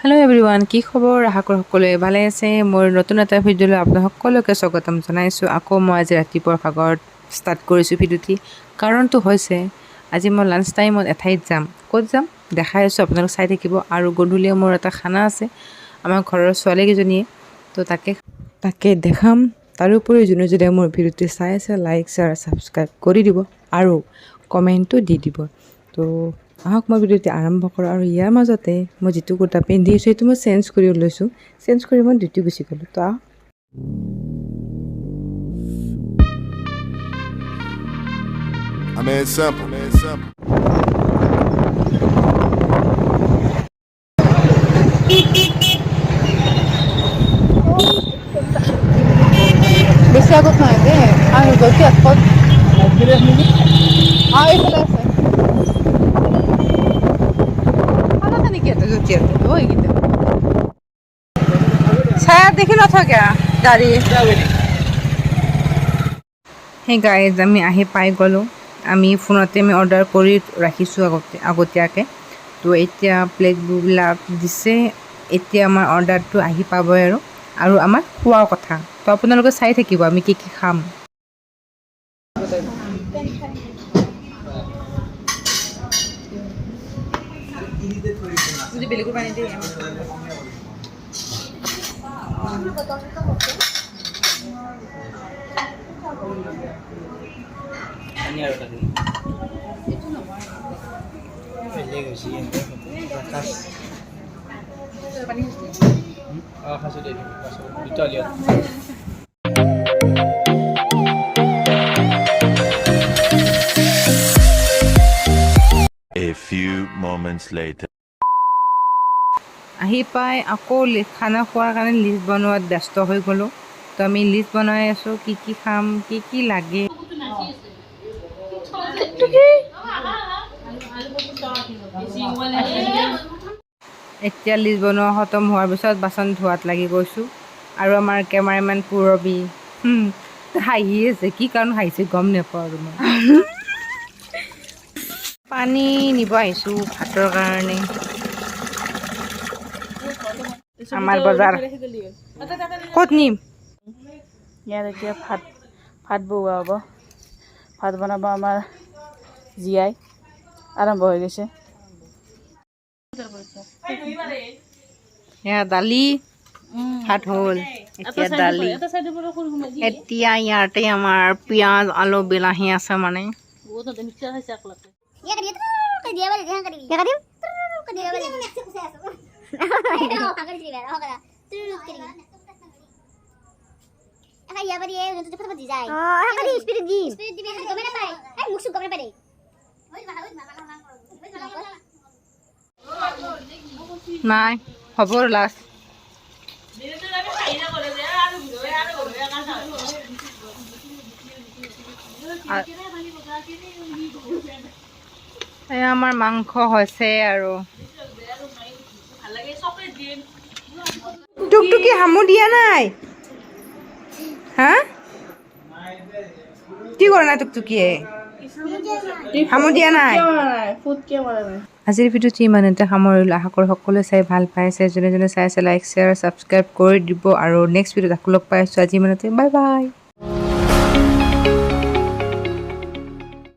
Hello' everyone, কি খবৰ? আশা কৰোঁ সকলোৱে ভালে আছে। মোৰ নতুন এটা ভিডিঅ'লৈ আপোনাক সকলোকে স্বাগতম জনাইছোঁ। আকৌ মই আজি ৰাতিপুৱাৰ ভাগত ষ্টাৰ্ট কৰিছোঁ ভিডিঅ'টি। কাৰণটো হৈছে আজি মই লাঞ্চ টাইমত এঠাইত যাম। ক'ত যাম দেখাই আছোঁ, আপোনালোক চাই থাকিব। আৰু গধূলিও মোৰ এটা খানা আছে আমাৰ ঘৰৰ ছোৱালীকেইজনীয়ে, তো তাকে দেখাম। তাৰোপৰি যোনে যোনে মোৰ ভিডিঅ'টি চাই আছে লাইক শ্বেয়াৰ ছাবস্ক্ৰাইব কৰি দিব আৰু কমেণ্টটো দি দিব। তো আহক মই ভিডিঅ'টি আৰম্ভ কৰোঁ। আৰু ইয়াৰ মাজতে মই যিটো কুৰ্তা পিন্ধি আছোঁ সেইটো মই চেঞ্জ কৰি লৈছোঁ। চেঞ্জ কৰি মই ডিউটি গুচি গ'লোঁ। তো I mean, it's simple. বেছি আগত নহয় দে আৰু গতি আগত এইফালে আছে খানা নেকি এটা জ্যোতি এইকেইটা ছায়া দেখি নথকে গাড়ী। সেই গাইজ আমি আহি পাই গ'লোঁ। আমি ফোনতে অৰ্ডাৰ কৰি ৰাখিছোঁ আগতীয়াকৈ। তো এতিয়া প্লেটবিলাক দিছে। এতিয়া আমাৰ অৰ্ডাৰটো আহি পাবই আৰু আমাৰ খোৱাৰ কথা। তো আপোনালোকে চাই থাকিব আমি কি কি খাম। বেলেগৰ পানী দেই A few moments later. আহি পাই আকৌ খানা খোৱাৰ কাৰণে লিষ্ট বনোৱাত ব্যস্ত হৈ গ'লোঁ। তো আমি লিষ্ট বনাই আছোঁ, কি কি খাম, কি কি লাগে। এতিয়া লিষ্ট বনোৱা খতম হোৱাৰ পিছত বাচন ধোৱাত লাগি গৈছোঁ। আৰু আমাৰ কেমেৰামেন পূৰবী হাঁহি আছে, কি কাৰণ হাঁহিছে গম নাপাওঁ। আৰু মই পানী নিব আহিছোঁ ভাতৰ কাৰণে। আমাৰ বজাৰ ক'ত নিম? ইয়াত এতিয়া ভাত বনোৱা হ'ব। ভাত বনাব আমাৰ জীয়াই আৰম্ভ হৈ গৈছে। এয়া দালি ভাত হ'ল। এতিয়া দালি, এতিয়া ইয়াতে আমাৰ পিঁয়াজ আলু বিলাহী আছে মানে। নাই হ'ব লাষ্ট। এয়া আমাৰ মাংস হৈছে আৰু টুকটুকি হামু দিয়া নাই। হা কি কৰা নাই? টুকটুকিয়ে হামু দিয়া নাই। আজিৰ ভিডিঅ'টো ইমানতে সামৰিলোঁ। আশা কৰোঁ সকলোৱে চাই ভাল পাইছে। যোনে যোনে চাই আছে লাইক শ্বেয়াৰ ছাবস্ক্ৰাইব কৰি দিব। আৰু নেক্সট ভিডিঅ'ত আকৌ লগ পাই আছোঁ। আজি ইমানতে, বাই বাই।